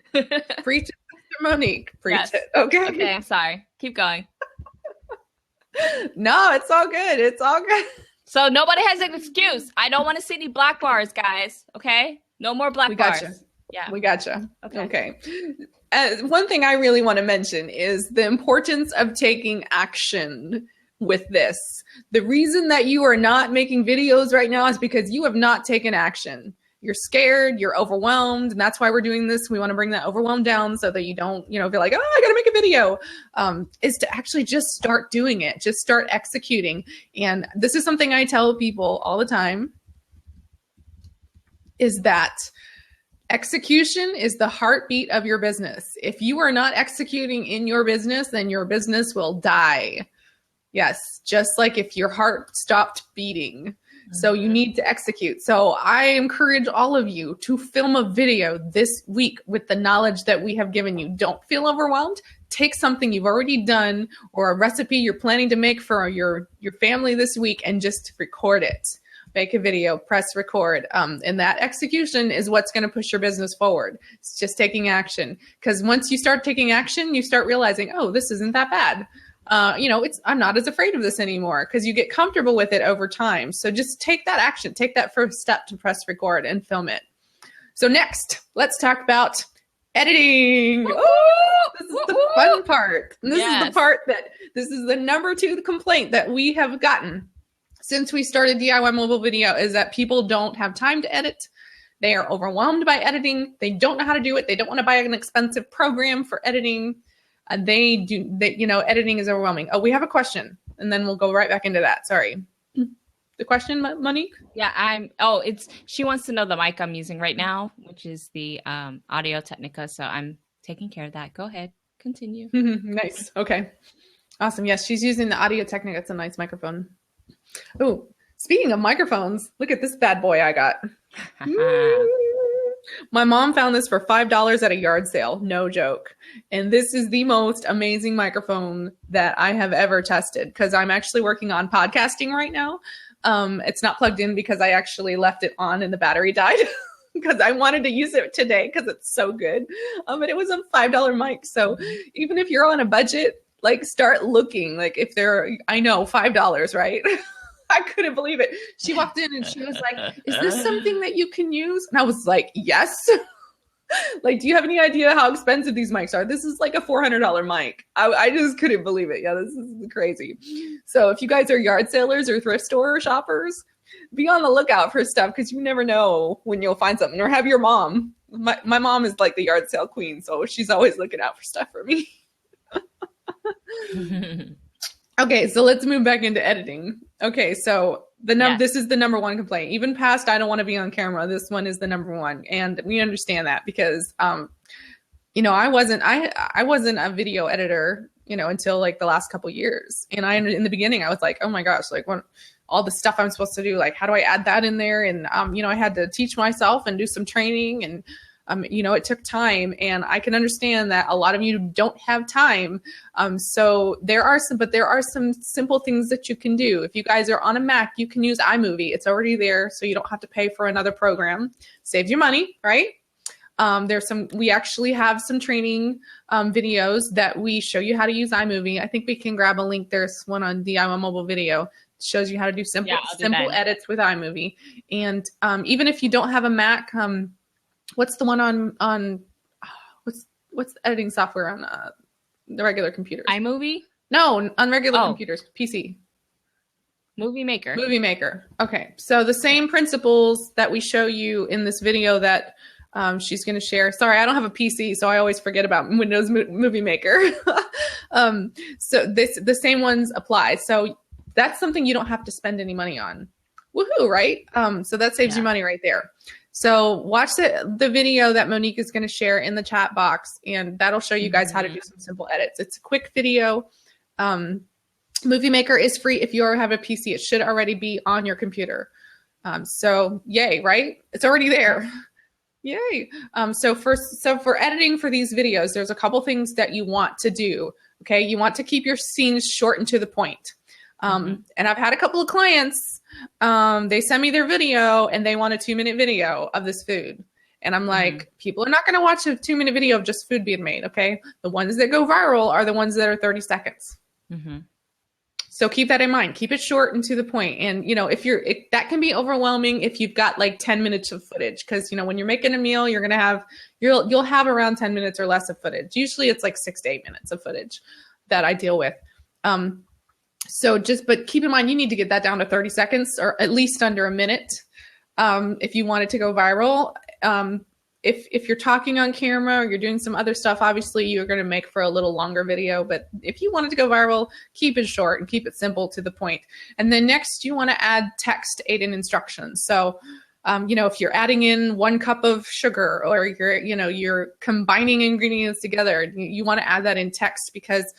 Preach it, Sister Monique. Preach it. Okay. Okay, I'm sorry. Keep going. No, it's all good. It's all good. So nobody has an excuse. I don't want to see any black bars, guys. Okay? No more black bars. Gotcha. Yeah. We gotcha. Okay. One thing I really want to mention is the importance of taking action with this. The reason that you are not making videos right now is because you have not taken action. You're scared, you're overwhelmed, and that's why we're doing this. We want to bring that overwhelm down so that you don't, feel like, oh, I got to make a video. Is to actually just start doing it, just start executing. And this is something I tell people all the time, is that execution is the heartbeat of your business. If you are not executing in your business, then your business will die. Yes, just like if your heart stopped beating. So you need to execute. So I encourage all of you to film a video this week with the knowledge that we have given you. Don't feel overwhelmed. Take something you've already done or a recipe you're planning to make for your family this week and just record it. Make a video, press record. And that execution is what's going to push your business forward. It's just taking action. Because once you start taking action, you start realizing, oh, this isn't that bad. I'm not as afraid of this anymore, because you get comfortable with it over time. So just take that action, take that first step to press record and film it. So next, let's talk about editing. Oh, this is the fun part. And this is the part this is the number 2 complaint that we have gotten since we started DIY Mobile Video, is that people don't have time to edit. They are overwhelmed by editing. They don't know how to do it. They don't want to buy an expensive program for editing. Editing is overwhelming. Oh, we have a question, and then we'll go right back into that. Sorry. The question, Monique? Yeah, she wants to know the mic I'm using right now, which is the Audio Technica. So I'm taking care of that. Go ahead. Continue. Nice. Okay. Awesome. Yes, she's using the Audio Technica. It's a nice microphone. Oh, speaking of microphones, look at this bad boy I got. My mom found this for $5 at a yard sale. No joke. And this is the most amazing microphone that I have ever tested, because I'm actually working on podcasting right now. It's not plugged in because I actually left it on and the battery died because I wanted to use it today because it's so good. But it was a $5 mic. So even if you're on a budget, like start looking, like if I know $5, right? I couldn't believe it. She walked in and she was like, is this something that you can use? And I was like, yes. Like, do you have any idea how expensive these mics are? This is like a $400 mic. I just couldn't believe it. Yeah, this is crazy. So if you guys are yard salers or thrift store shoppers, be on the lookout for stuff, because you never know when you'll find something. Or have your mom. My mom is like the yard sale queen, so she's always looking out for stuff for me. Okay, so let's move back into editing. Okay, so this is the number 1 complaint. Even past I don't want to be on camera, this one is the number 1. And we understand that because I wasn't a video editor, until like the last couple years. And in the beginning I was like, oh my gosh, like what all the stuff I'm supposed to do, like how do I add that in there? And I had to teach myself and do some training, and it took time, and I can understand that a lot of you don't have time. So there are some simple things that you can do. If you guys are on a Mac, you can use iMovie. It's already there, so you don't have to pay for another program. Saves you money, right? We actually have some training videos that we show you how to use iMovie. I think we can grab a link. There's one on DIY Mobile Video. It shows you how to do simple edits with iMovie. And even if you don't have a Mac, what's the one on what's the editing software on the regular computers? iMovie? No, on regular computers, PC. Movie Maker. Movie Maker. Okay. So the same principles that we show you in this video that she's going to share. Sorry, I don't have a PC, so I always forget about Windows Movie Maker. So the same ones apply. So that's something you don't have to spend any money on. Woohoo, right? So that saves you money right there. So watch the video that Monique is going to share in the chat box, and that'll show you guys how to do some simple edits. It's a quick video. Movie Maker is free. If you already have a PC, it should already be on your computer. So yay, right? It's already there. Yay. So for editing for these videos, there's a couple things that you want to do. Okay. You want to keep your scenes short and to the point. And I've had a couple of clients, they send me their video and they want a 2-minute video of this food. And I'm like, people are not going to watch a 2-minute video of just food being made. Okay. The ones that go viral are the ones that are 30 seconds. So keep that in mind. Keep it short and to the point. And, you know, that can be overwhelming if you've got like 10 minutes of footage. Cause you know, when you're making a meal, you're going to have, you'll have around 10 minutes or less of footage. Usually it's like 6 to 8 minutes of footage that I deal with. But keep in mind, you need to get that down to 30 seconds or at least under a minute. If you want it to go viral. If you're talking on camera or you're doing some other stuff, obviously you're going to make for a little longer video. But if you want it to go viral, keep it short and keep it simple to the point. And then next you want to add text aid in instructions. So, you know, if you're adding in 1 cup of sugar or you're combining ingredients together, you want to add that in text because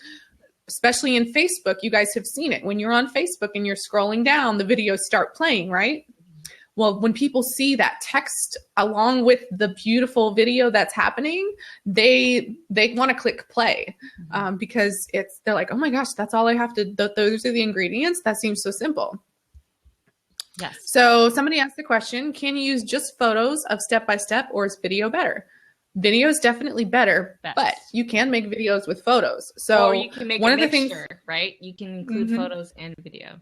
especially in Facebook, you guys have seen it. When you're on Facebook and you're scrolling down, the videos start playing, right? Well, when people see that text along with the beautiful video that's happening, they want to click play because they're like, oh my gosh, that's all I have to, those are the ingredients. That seems so simple. Yes. So somebody asked the question, can you use just photos of step-by-step or is video better? Video is definitely better, but you can make videos with photos. So or you can make one of the things, right? You can include photos and video.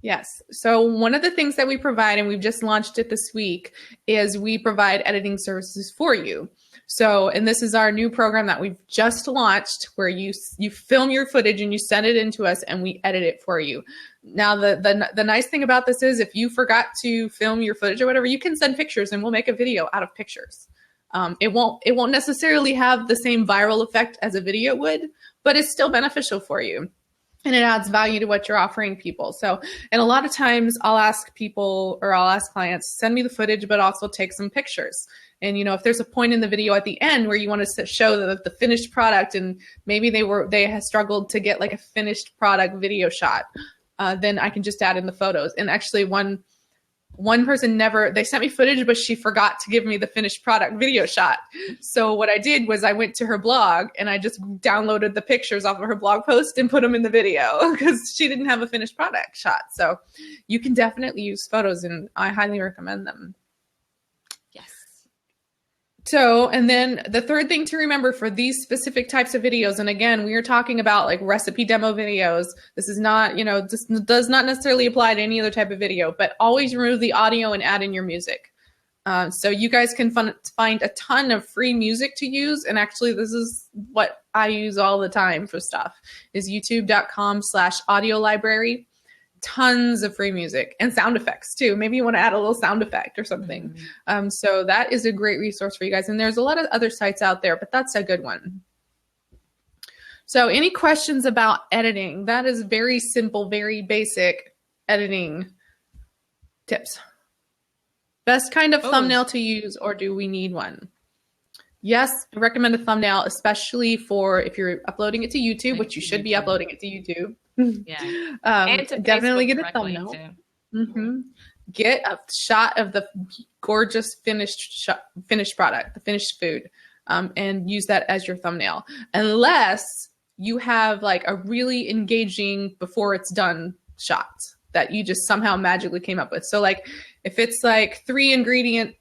Yes. So one of the things that we provide, and we've just launched it this week, is we provide editing services for you. So, and this is our new program that we've just launched where you film your footage and you send it into us and we edit it for you. Now, the nice thing about this is if you forgot to film your footage or whatever, you can send pictures and we'll make a video out of pictures. It won't necessarily have the same viral effect as a video would, but it's still beneficial for you. And it adds value to what you're offering people. So, and a lot of times I'll ask people or I'll ask clients, send me the footage, but also take some pictures. And, you know, if there's a point in the video at the end where you want to show the finished product and maybe they have struggled to get like a finished product video shot, then I can just add in the photos. And actually one person they sent me footage, but she forgot to give me the finished product video shot. So what I did was I went to her blog and I just downloaded the pictures off of her blog post and put them in the video because she didn't have a finished product shot. So you can definitely use photos and I highly recommend them. Yes. So, and then the third thing to remember for these specific types of videos, and again, we are talking about like recipe demo videos. This is not, you know, this does not necessarily apply to any other type of video, but always remove the audio and add in your music. So you guys can find a ton of free music to use. And actually, this is what I use all the time for stuff is youtube.com/audio library. Tons of free music and sound effects too. Maybe you want to add a little sound effect or something. So that is a great resource for you guys. And there's a lot of other sites out there, but that's a good one. So any questions about editing? That is very simple, very basic editing tips. Best kind of thumbnail to use, or do we need one? Yes, I recommend a thumbnail, especially for if you're uploading it to YouTube, which you should be uploading it to YouTube. Yeah. And to definitely get a thumbnail. Get a shot of the gorgeous finished product, the finished food, and use that as your thumbnail. Unless you have like a really engaging before it's done shot that you just somehow magically came up with. So like if it's like 3 ingredient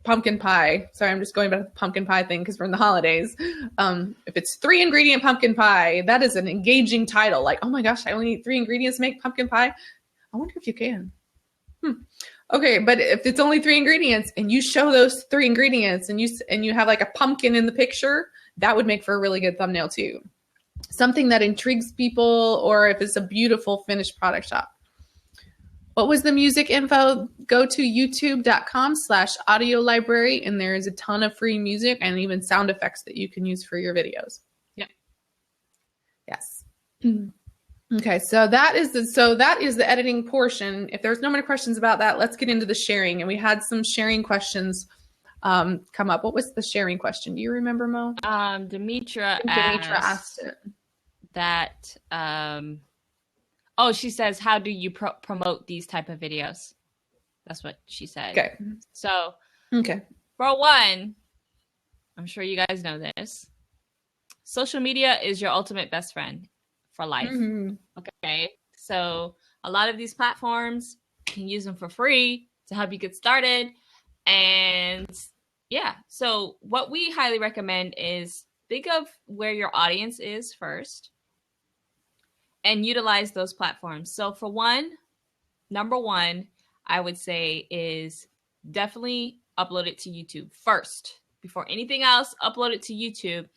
pumpkin pie. Sorry, I'm just going back to the pumpkin pie thing because we're in the holidays. If it's 3 ingredient pumpkin pie, that is an engaging title. Like, oh my gosh, I only need 3 ingredients to make pumpkin pie. I wonder if you can. Okay, but if it's only 3 ingredients and you show those 3 ingredients and you have like a pumpkin in the picture, that would make for a really good thumbnail too. Something that intrigues people, or if it's a beautiful finished product shot. What was the music info? Go to youtube.com/audio library, and there is a ton of free music and even sound effects that you can use for your videos. Yeah. Yes. Okay, so that is the editing portion. If there's no more questions about that, let's get into the sharing. And we had some sharing questions come up. What was the sharing question? Do you remember, Mo? Demetra asked it. That she says, how do you promote these type of videos? That's what she said. Okay. So, okay. For one, I'm sure you guys know this. social media is your ultimate best friend for life. Mm-hmm. Okay. So a lot of these platforms, you can use them for free to help you get started. And yeah, so what we highly recommend is think of where your audience is first and utilize those platforms. So for number one, I would say is definitely upload it to YouTube first. Before anything else, upload it to YouTube.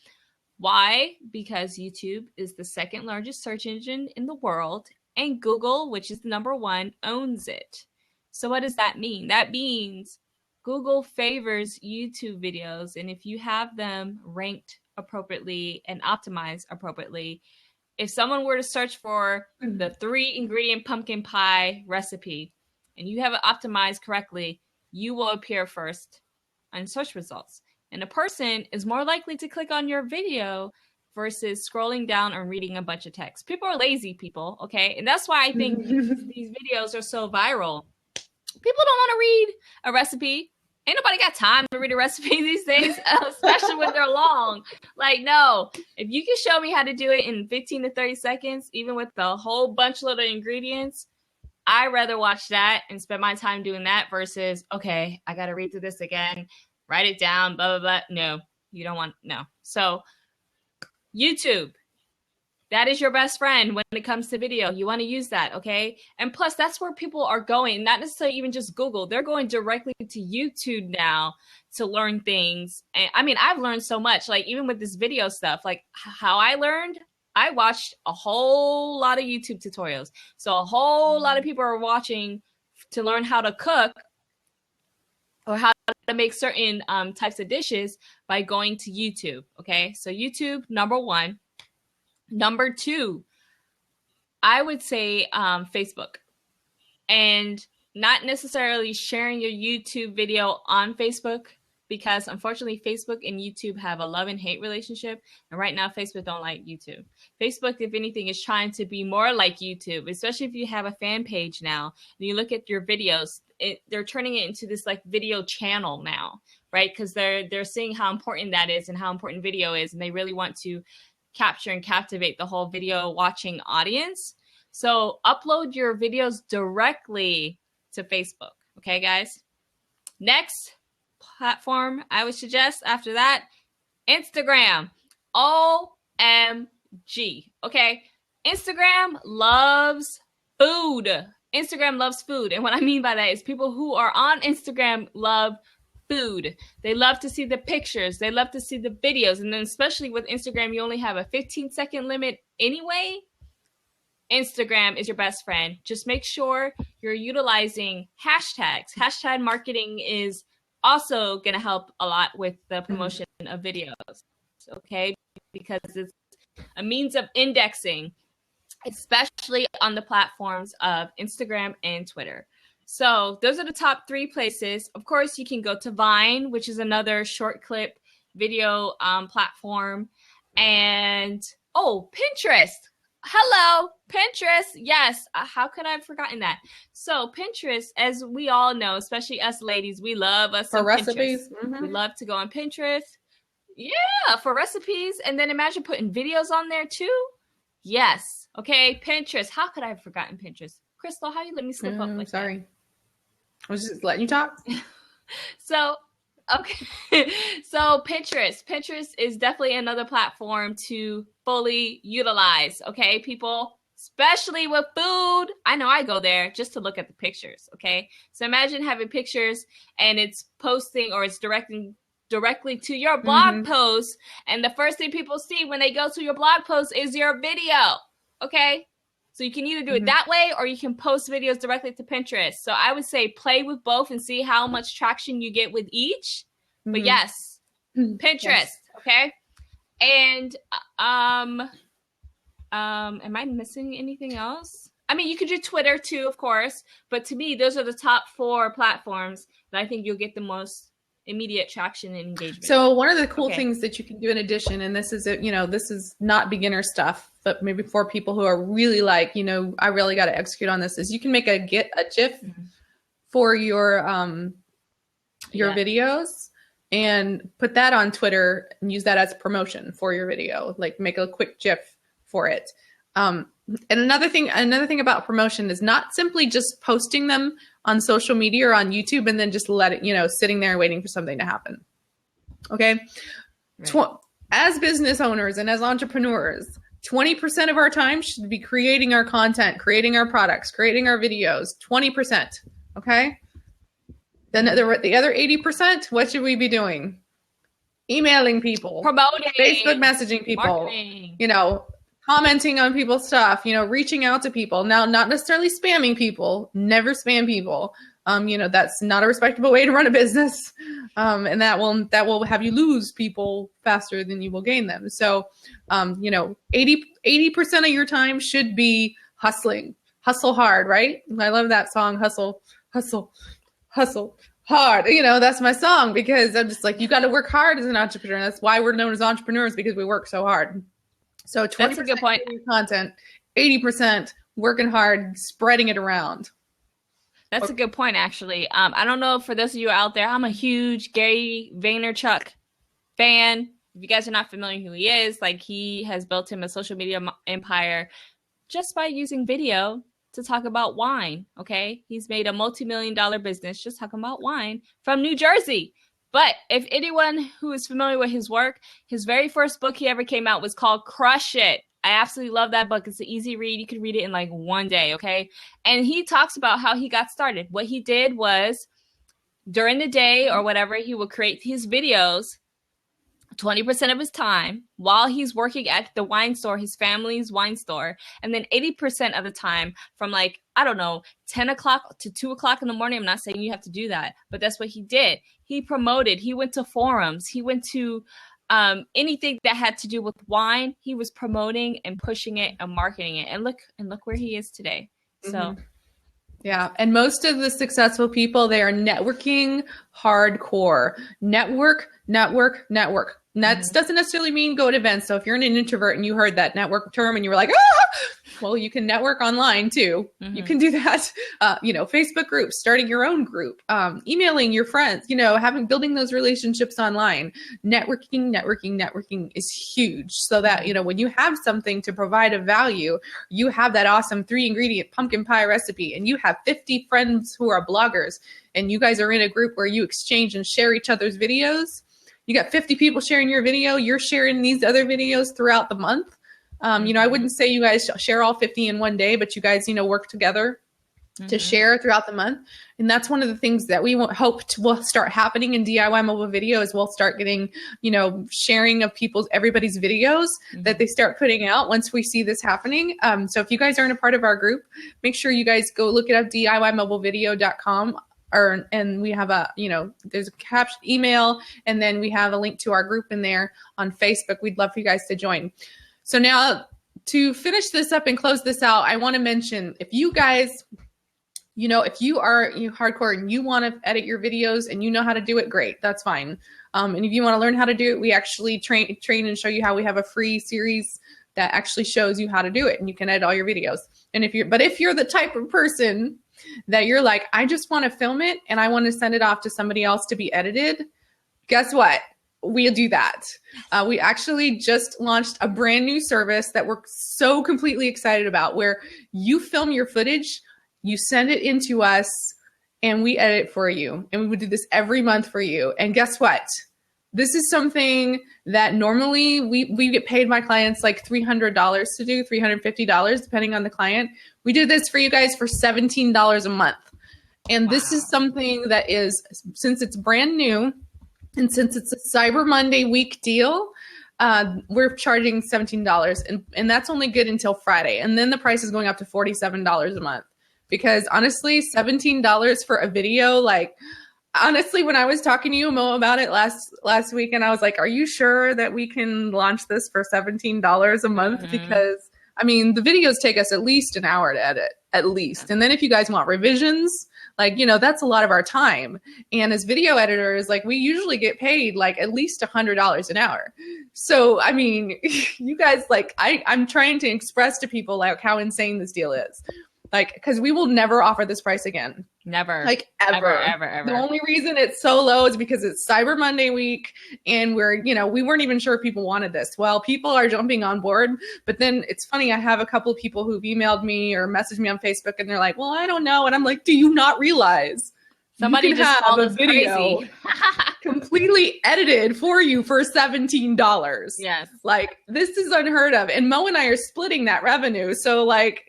Why? Because YouTube is the second largest search engine in the world, and Google, which is the number one, owns it. So what does that mean? That means Google favors YouTube videos, and if you have them ranked appropriately and optimized appropriately, if someone were to search for the 3-ingredient pumpkin pie recipe and you have it optimized correctly, you will appear first on search results. And a person is more likely to click on your video versus scrolling down and reading a bunch of text. People are lazy people, okay? And that's why I think these videos are so viral. People don't want to read a recipe. Ain't nobody got time to read a recipe these days, especially when they're long. Like, no, if you can show me how to do it in 15 to 30 seconds, even with the whole bunch load of ingredients, I'd rather watch that and spend my time doing that versus, okay, I got to read through this again, write it down, blah, blah, blah. No, you don't want, no. So YouTube, that is your best friend when it comes to video. You want to use that, okay? And plus, that's where people are going, not necessarily even just Google. They're going directly to YouTube now to learn things. And I mean, I've learned so much, like even with this video stuff, like how I learned, I watched a whole lot of YouTube tutorials. So a whole lot of people are watching to learn how to cook or how to make certain types of dishes by going to YouTube, okay? So YouTube, number one. Number two, I would say Facebook, and not necessarily sharing your YouTube video on Facebook, because unfortunately Facebook and YouTube have a love and hate relationship. And right now Facebook don't like YouTube. Facebook, if anything, is trying to be more like YouTube, especially if you have a fan page now and you look at your videos, they're turning it into this like video channel now, right? Because they're seeing how important that is and how important video is, and they really want to capture and captivate the whole video watching audience. So upload your videos directly to Facebook. Okay, guys? Next platform I would suggest after that, Instagram. OMG. Okay? Instagram loves food. Instagram loves food. And what I mean by that is people who are on Instagram love food. They love to see the pictures. They love to see the videos. And then especially with Instagram, you only have a 15-second limit anyway. Instagram is your best friend. Just make sure you're utilizing hashtags. Hashtag marketing is also going to help a lot with the promotion of videos. Okay? Because it's a means of indexing, especially on the platforms of Instagram and Twitter. So those are the top 3 places. Of course, you can go to Vine, which is another short clip video platform. And, Pinterest. Hello, Pinterest. Yes. How could I have forgotten that? So Pinterest, as we all know, especially us ladies, we love us some recipes. We love to go on Pinterest. Yeah, for recipes. And then imagine putting videos on there too. Yes. Okay, Pinterest. How could I have forgotten Pinterest? Crystal, how do you let me slip up like sorry. that? I was just letting you talk. So, okay. So Pinterest. Pinterest is definitely another platform to fully utilize. Okay, people, especially with food. I know I go there just to look at the pictures. Okay. So imagine having pictures and it's posting or it's directing directly to your blog post. And the first thing people see when they go to your blog post is your video. Okay. So you can either do it that way or you can post videos directly to Pinterest. So I would say play with both and see how much traction you get with each. But yes, Pinterest. Yes. Okay. And am I missing anything else? I mean, you could do Twitter too, of course. But to me, those are the top 4 platforms that I think you'll get the most immediate traction and engagement. So one of the cool things that you can do in addition, and this is, this is not beginner stuff, but maybe for people who are really like, I really got to execute on this, is you can make a GIF for your videos, and put that on Twitter and use that as promotion for your video. Like make a quick GIF for it. And another thing about promotion is not simply just posting them on social media or on YouTube and then just let it, sitting there waiting for something to happen. Okay. Right. As business owners and as entrepreneurs, 20% of our time should be creating our content, creating our products, creating our videos, 20%. Okay. Then the other 80%, what should we be doing? Emailing people, promoting, Facebook messaging people, marketing. Commenting on people's stuff, reaching out to people. Now, not necessarily spamming people, never spam people. That's not a respectable way to run a business. And that will have you lose people faster than you will gain them. So, 80% of your time should be hustling, hustle hard, right? I love that song, hustle, hustle, hustle hard. That's my song because I'm just like, you got to work hard as an entrepreneur. That's why we're known as entrepreneurs, because we work so hard. So 20% that's a good point. Content, 80% working hard, spreading it around. That's a good point, actually. I don't know, for those of you out there, I'm a huge Gary Vaynerchuk fan. If you guys are not familiar who he is, he has built him a social media empire just by using video to talk about wine, okay? He's made a multi-million-dollar business just talking about wine from New Jersey. But if anyone who is familiar with his work, his very first book he ever came out was called Crush It. I absolutely love that book. It's an easy read. You can read it in one day, okay? And he talks about how he got started. What he did was during the day or whatever, he would create his videos 20% of his time while he's working at the wine store, his family's wine store. And then 80% of the time from 10 o'clock to 2 o'clock in the morning. I'm not saying you have to do that, but that's what he did. He promoted, he went to forums, he went to anything that had to do with wine. He was promoting and pushing it and marketing it. And look where he is today. So mm-hmm. Yeah. And most of the successful people, they are networking hardcore. Network. And that doesn't necessarily mean go to events. So if you're an introvert and you heard that network term and you were like, well, you can network online too. Mm-hmm. You can do that. Facebook groups, starting your own group, emailing your friends, building those relationships online. Networking is huge. So that, when you have something to provide a value, you have that awesome 3-ingredient pumpkin pie recipe and you have 50 friends who are bloggers and you guys are in a group where you exchange and share each other's videos. You got 50 people sharing your video. You're sharing these other videos throughout the month. I wouldn't say you guys share all 50 in one day, but you guys, work together to share throughout the month. And that's one of the things that we hope will start happening in DIY mobile video is we'll start getting, sharing of everybody's videos that they start putting out once we see this happening. So if you guys aren't a part of our group, make sure you guys go look it up, DIYmobilevideo.com. And we have there's a captioned email, and then we have a link to our group in there on Facebook. We'd love for you guys to join. So now to finish this up and close this out, I want to mention if you guys, if you are hardcore and you want to edit your videos and you know how to do it, great, that's fine. And if you want to learn how to do it, we actually train and show you how. We have a free series that actually shows you how to do it, and you can edit all your videos. And if you're the type of person that you're like, I just want to film it and I want to send it off to somebody else to be edited, guess what? We'll do that. We actually just launched a brand new service that we're so completely excited about, where you film your footage, you send it into us, and we edit it for you. And we would do this every month for you. And guess what? This is something that normally we get paid my clients like $300 to do, $350, depending on the client. We do this for you guys for $17 a month. And this is something that is, since it's brand new, and since it's a Cyber Monday week deal, we're charging $17. And that's only good until Friday. And then the price is going up to $47 a month. Because honestly, $17 for a video, honestly, when I was talking to you, Mo, about it last week, and I was like, are you sure that we can launch this for $17 a month? Because, the videos take us at least an hour to edit, at least. And then if you guys want revisions, that's a lot of our time. And as video editors, we usually get paid at least $100 an hour. So, you guys, I'm trying to express to people how insane this deal is. Because we will never offer this price again. Never. Like ever. The only reason it's so low is because it's Cyber Monday week and we weren't even sure people wanted this. Well, people are jumping on board, but then it's funny. I have a couple of people who've emailed me or messaged me on Facebook and they're like, well, I don't know. And I'm like, do you not realize somebody you can just have called a us video crazy. completely edited for you for $17? Yes. Like this is unheard of. And Mo and I are splitting that revenue. So like,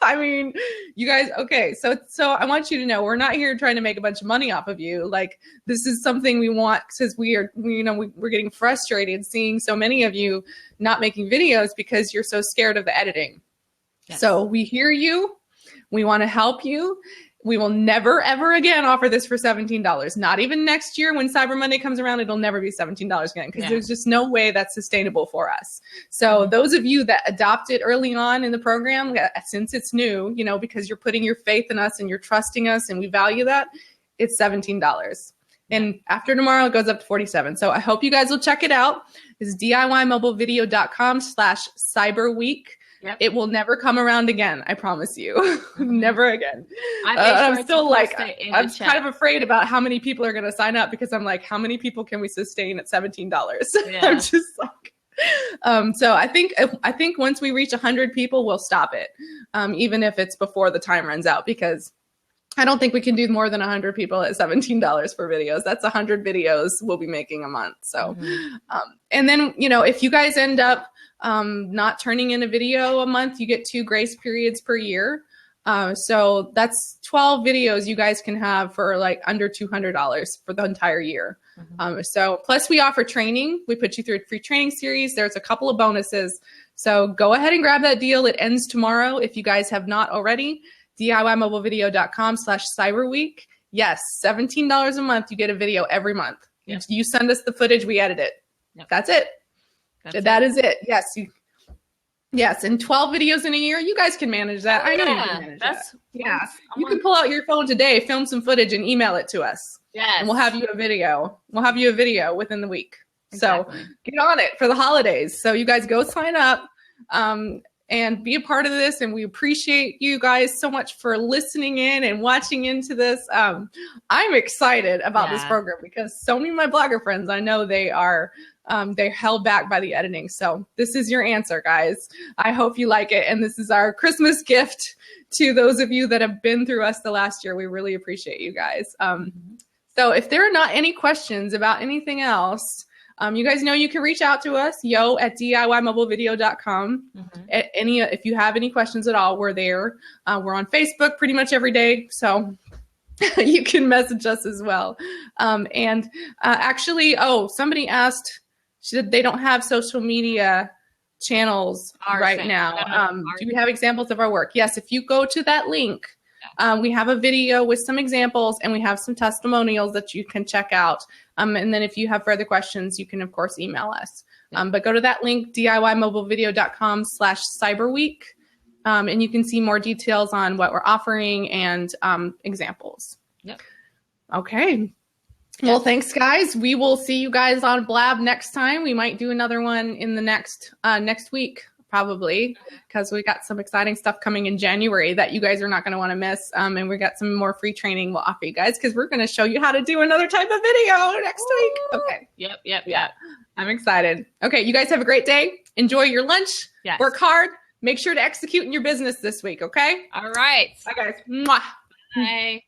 I mean, you guys, okay. So I want you to know, we're not here trying to make a bunch of money off of you. Like this is something we want because we're getting frustrated seeing so many of you not making videos because you're so scared of the editing. Yes. So we hear you. We want to help you. We will never, ever again offer this for $17. Not even next year when Cyber Monday comes around, it'll never be $17 again because there's just no way that's sustainable for us. So those of you that adopted early on in the program, since it's new, because you're putting your faith in us and you're trusting us and we value that, it's $17. And after tomorrow, it goes up to $47. So I hope you guys will check it out. It's DIYmobilevideo.com/cyberweek. Yep. It will never come around again. I promise you. Never again. I'm still like, I'm kind of afraid about how many people are going to sign up because I'm like, how many people can we sustain at $17? Yeah. I'm just like, so I think once we reach 100 people, we'll stop it. Even if it's before the time runs out, because I don't think we can do more than 100 people at $17 for videos. That's 100 videos we'll be making a month. So, and then, if you guys end up not turning in a video a month, you get 2 grace periods per year. So that's 12 videos you guys can have for like under $200 for the entire year. So plus we offer training. We put you through a free training series. There's a couple of bonuses. So go ahead and grab that deal. It ends tomorrow if you guys have not already. DIYmobilevideo.com/cyberweek. Yes, $17 a month. You get a video every month. Yep. You send us the footage, we edit it. Yep. That's it. That is it. Yes. And 12 videos in a year, you guys can manage that. I know you can manage that. Yeah. You can pull out your phone today, film some footage, and email it to us. Yes. And we'll have you a video. Within the week. Exactly. So get on it for the holidays. So you guys go sign up and be a part of this. And we appreciate you guys so much for listening in and watching into this. I'm excited about this program because so many of my blogger friends, I know they are they're held back by the editing. So this is your answer, guys. I hope you like it. And this is our Christmas gift to those of you that have been through us the last year. We really appreciate you guys. So if there are not any questions about anything else, you guys know you can reach out to us, yo@DIYmobilevideo.com. If you have any questions at all, we're there. We're on Facebook pretty much every day. So you can message us as well. Actually, somebody asked, they don't have social media channels right now. Do we have examples of our work? Yes, if you go to that link, we have a video with some examples and we have some testimonials that you can check out. And then if you have further questions, you can, of course, email us. But go to that link, DIYmobilevideo.com/cyberweek, and you can see more details on what we're offering and examples. Yep. Okay. Well, thanks, guys. We will see you guys on Blab next time. We might do another one in the next week, probably, because we got some exciting stuff coming in January that you guys are not going to want to miss. And we got some more free training we'll offer you guys because we're going to show you how to do another type of video next week. Okay. Yep. I'm excited. Okay. You guys have a great day. Enjoy your lunch. Yes. Work hard. Make sure to execute in your business this week. Okay. All right. Bye, guys. Mwah. Bye.